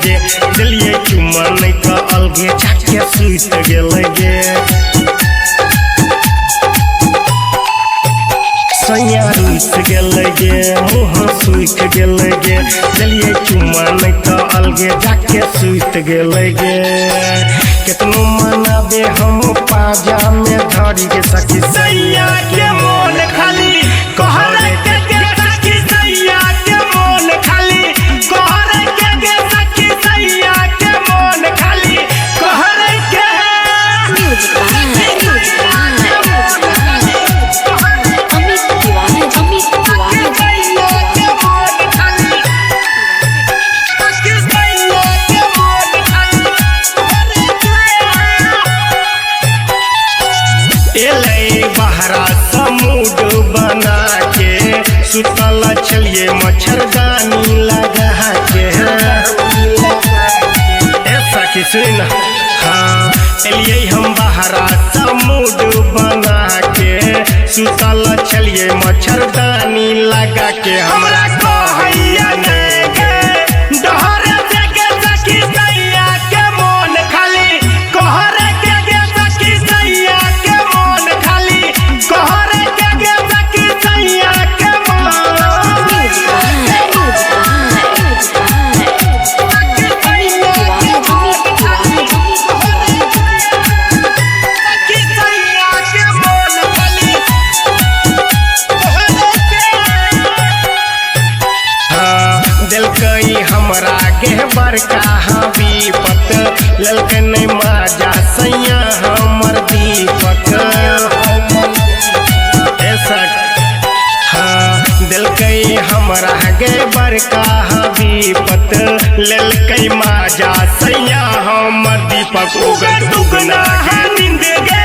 गे दिलिए चुम्मा नहीं तो अलगे जाके सुत गेले गे सैया रुस गेले गे मुँह सूख गेले गे दिलिए चुम्मा नहीं तो अलगे जाके सुत गेले गे कितनो मनाबे हम पाजा में धरी के सखी सैया के मोन खाली कहरे के सखी सैया के मोन खाली कहरे के सखी सैया के मोन खाली कहरे के बहरा समुद बना के सुतल चलिए मच्छरदानी लगा के ऐसा कि सुन हाँ चलिए हम बहरा समुद बना के सुतल चलिए मच्छरदानी लगा के हमरा कहैया नहीं गे डहरे से के सखी सैया के मोन खाली कहरे के सखी सैया के मोन खाली कहरे के सखी सैया के मोन दिलकई हमरा के बड़का विपत ललके नहीं माजा सैया हमर दीपक ऐसा हाँ दिलकई हमरा के बड़का विपत ललके माजा सैया हमर दीपक उगत उगना है नींद गे